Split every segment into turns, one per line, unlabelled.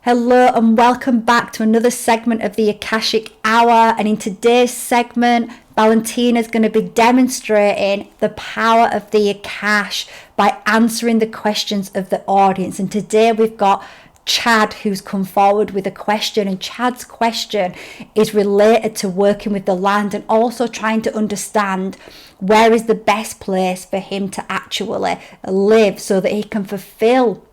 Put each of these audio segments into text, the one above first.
Hello and welcome back to another segment of the Akashic Hour. And in today's segment, Valentina is going to be demonstrating the power of the Akash by answering the questions of the audience. And today we've got Chad who's come forward with a question, and Chad's question is related to working with the land and also trying to understand where is the best place for him to actually live so that he can fulfill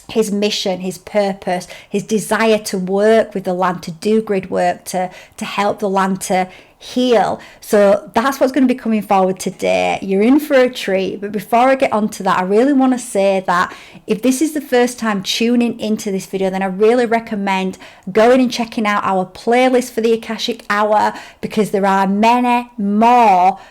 his mission, his purpose, his desire to work with the land, to do grid work, to help the land to heal. So that's what's going to be coming forward today. You're in for a treat. But before I get on to that, I really want to say that if this is the first time tuning into this video, then I really recommend going and checking out our playlist for the Akashic Hour, because there are many more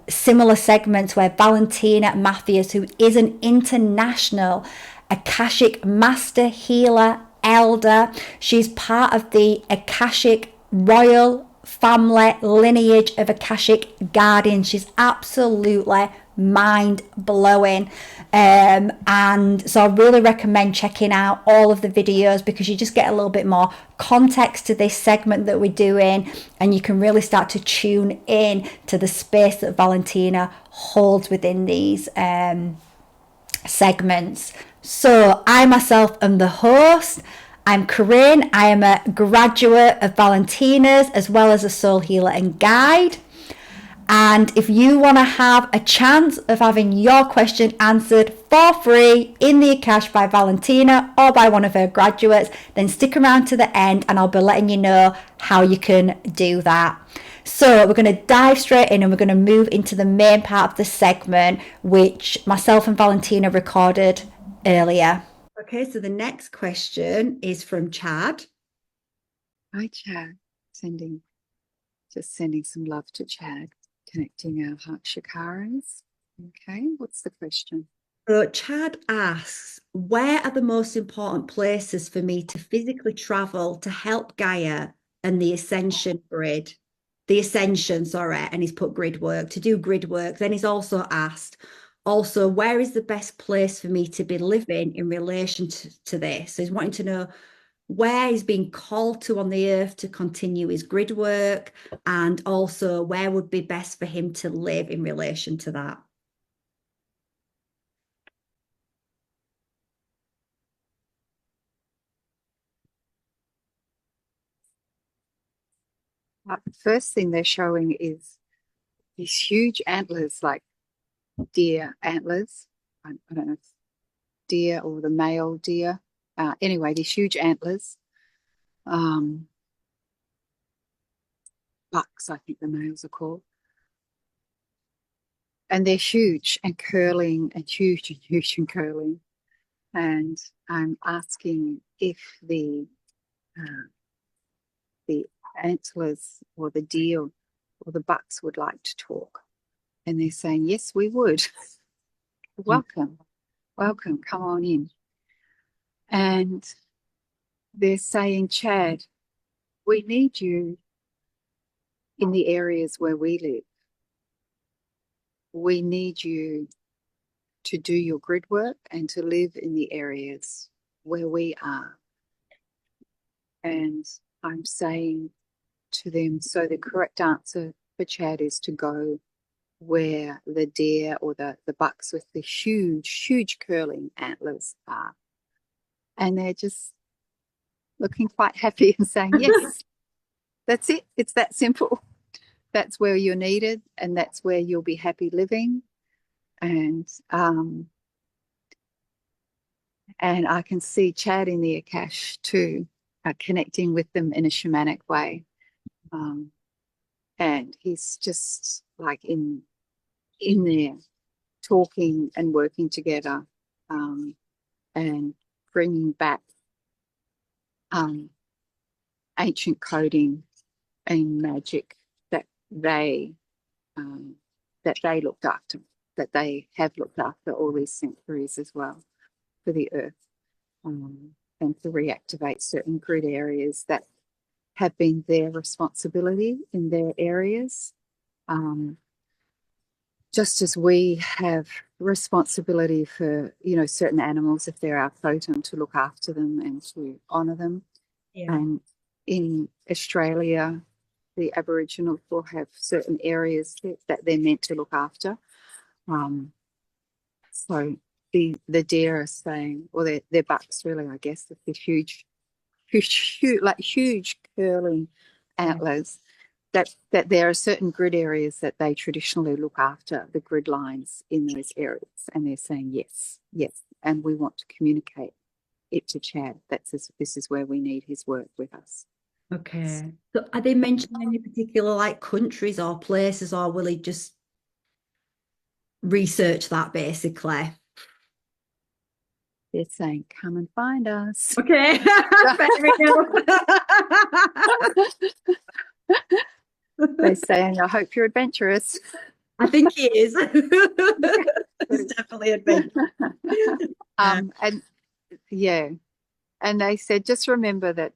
similar segments where Valentina Matthews, who is an international Akashic Master Healer Elder. She's part of the Akashic Royal Family lineage of Akashic Guardians. She's absolutely mind blowing. And so I really recommend checking out all of the videos, because you just get a little bit more context to this segment that we're doing, and you can really start to tune in to the space that Valentina holds within these segments. So I myself am the host. I'm Corinne. I am a graduate of Valentina's as well as a soul healer and guide. And if you want to have a chance of having your question answered for free in the Akash by Valentina or by one of her graduates, then stick around to the end and I'll be letting you know how you can do that. So we're going to dive straight in and we're going to move into the main part of the segment, which myself and Valentina recorded earlier. Okay, so the next question is from Chad.
Hi, Chad. Just sending some love to Chad, connecting our heart chakras. Okay, what's the question?
So Chad asks, where are the most important places for me to physically travel to help Gaia and the ascension grid? The ascension, sorry, and he's put grid work, to do grid work. Then he's also asked, also, where is the best place for me to be living in relation to this? So he's wanting to know where he's being called to on the earth to continue his grid work, and also where would be best for him to live in relation to that.
The first thing they're showing is these huge antlers, like deer antlers. I don't know if deer or the male deer. Anyway, these huge antlers. Bucks, I think the males are called. And they're huge and curling and huge and huge and curling. And I'm asking if the antlers or the deer or the bucks would like to talk. And they're saying, yes, we would. Welcome, come on in. And they're saying, Chad, we need you in the areas where we live. We need you to do your grid work and to live in the areas where we are. And I'm saying to them, so the correct answer for Chad is to go where the deer or the bucks with the huge curling antlers are. And they're just looking quite happy and saying, yes, that's it. It's that simple. That's where you're needed, and that's where you'll be happy living. And I can see Chad in the Akash too, connecting with them in a shamanic way. And he's just like in there talking and working together, and bringing back ancient coding and magic that they looked after, that they have looked after all these centuries as well for the earth, and to reactivate certain grid areas that have been their responsibility in their areas, just as we have responsibility for, certain animals, if they're our totem, to look after them and to honour them.
Yeah.
And in Australia, the Aboriginals will have certain areas that they're meant to look after. So the deer are saying, or they're bucks really, I guess, with the huge curling antlers, that there are certain grid areas that they traditionally look after, the grid lines in those areas, and they're saying yes, and we want to communicate it to Chad. This is where we need his work with us.
Okay. So are they mentioning any particular like countries or places, or will he just research that basically?
They're saying, come and find us.
Okay. Fair
They're
enough.
saying, I hope you're adventurous.
I think he is. It's definitely adventure.
And yeah, and they said, just remember that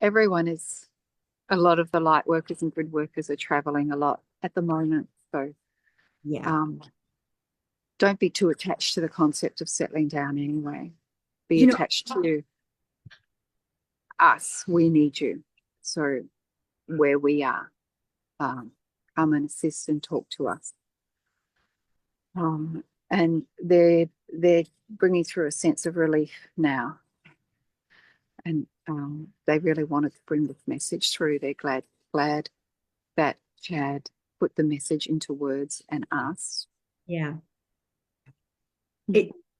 a lot of the light workers and grid workers are traveling a lot at the moment. So
Yeah.
don't be too attached to the concept of settling down anyway. Be
You know,
attached to us. We need you. So where we are, come and assist and talk to us. And they're bringing through a sense of relief now. And they really wanted to bring this message through. They're glad that Chad put the message into words and asked.
yeah.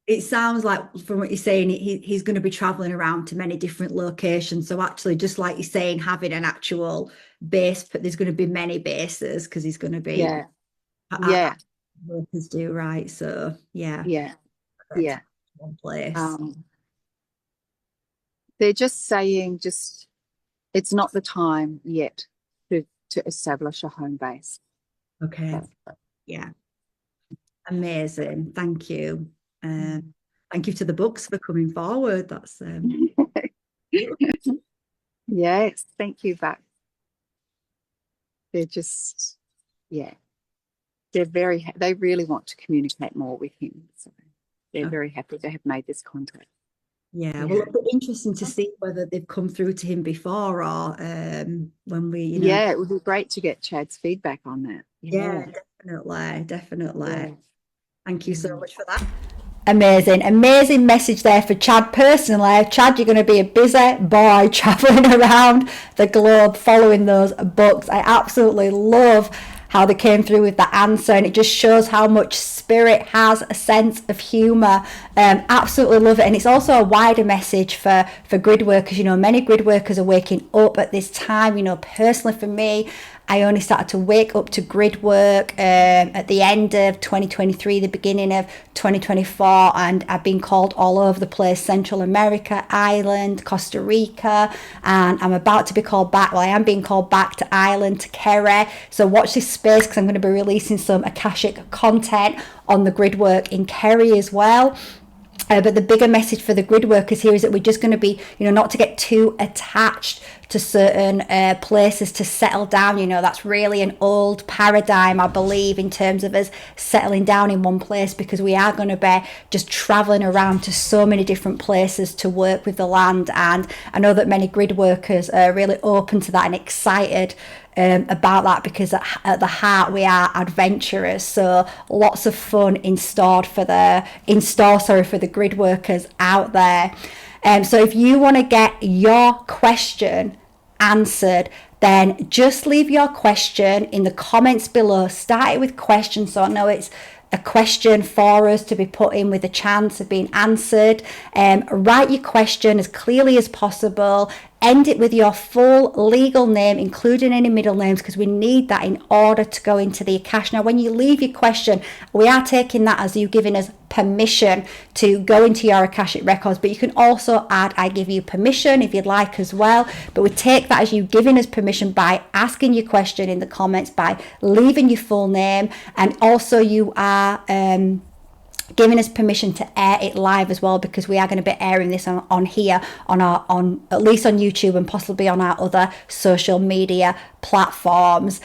It sounds like from what you're saying, he's going to be traveling around to many different locations. So actually, just like you're saying, having an actual base, but there's going to be many bases because he's going to be workers do, right? So yeah, one place.
They're just saying, it's not the time yet to establish a home base.
Okay. Yeah. Amazing. Thank you. Thank you to the books for coming forward. That's
yes, thank you, but they're just they really want to communicate more with him. So they're very happy to have made this contact.
Yeah, well, it'll be interesting to see whether they've come through to him before or when we,
Yeah, it would be great to get Chad's feedback on that.
Yeah, definitely.
Yeah.
Thank you so much for that. Amazing message there for Chad personally. Chad, you're going to be a busy boy traveling around the globe following those books. I absolutely love how they came through with the answer, and it just shows how much spirit has a sense of humor. Absolutely love it. And it's also a wider message for grid workers. Many grid workers are waking up at this time. Personally for me, I only started to wake up to grid work at the end of 2023, the beginning of 2024, and I've been called all over the place: Central America, Ireland, Costa Rica, and I'm about to be called back. Well, I am being called back to Ireland, to Kerry. So watch this space because I'm going to be releasing some Akashic content on the grid work in Kerry as well. But the bigger message for the grid workers here is that we're just going to be, not to get too attached to certain places, to settle down. That's really an old paradigm, I believe, in terms of us settling down in one place, because we are going to be just traveling around to so many different places to work with the land. And I know that many grid workers are really open to that and excited about that, because at the heart we are adventurers. So lots of fun in store for the grid workers out there. So if you want to get your question answered, then just leave your question in the comments below. Start it with questions, so I know it's a question for us to be put in with a chance of being answered. Write your question as clearly as possible. End it with your full legal name, including any middle names, because we need that in order to go into the Akash. Now, when you leave your question, we are taking that as you giving us permission to go into your Akashic records, but you can also add "I give you permission" if you'd like as well. But we take that as you giving us permission by asking your question in the comments, by leaving your full name, and also you are giving us permission to air it live as well, because we are going to be airing this on here, on at least on YouTube and possibly on our other social media platforms.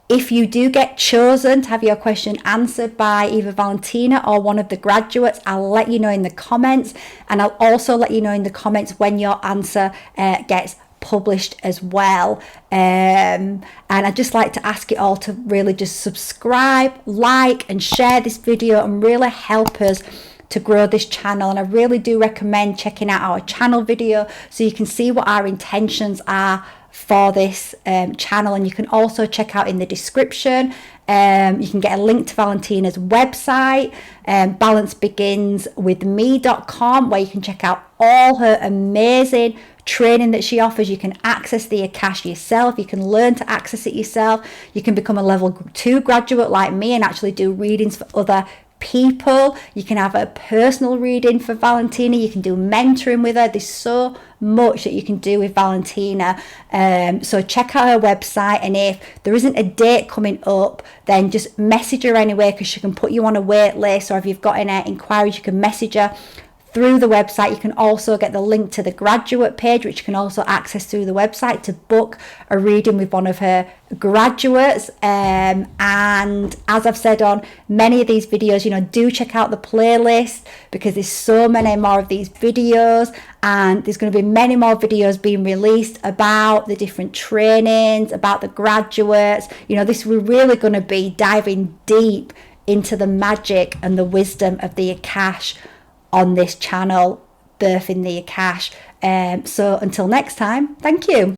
If you do get chosen to have your question answered by either Valentina or one of the graduates, I'll let you know in the comments, and I'll also let you know in the comments when your answer gets published as well. And I'd just like to ask you all to really just subscribe, like, and share this video and really help us to grow this channel. And I really do recommend checking out our channel video so you can see what our intentions are for this channel. And you can also check out in the description, you can get a link to Valentina's website, balancebeginswithme.com, where you can check out all her amazing training that she offers. You can access the Akash yourself, you can learn to access it yourself, you can become a level 2 graduate like me and actually do readings for other people. You can have a personal reading for Valentina, you can do mentoring with her. There's so much that you can do with Valentina, so check out her website, and if there isn't a date coming up, then just message her anyway, because she can put you on a wait list, or if you've got any inquiries, you can message her through the website. You can also get the link to the graduate page, which you can also access through the website, to book a reading with one of her graduates. And as I've said on many of these videos, do check out the playlist, because there's so many more of these videos, and there's going to be many more videos being released about the different trainings, about the graduates. We're really going to be diving deep into the magic and the wisdom of the Akash on this channel, Birthing the Akash. So until next time, thank you.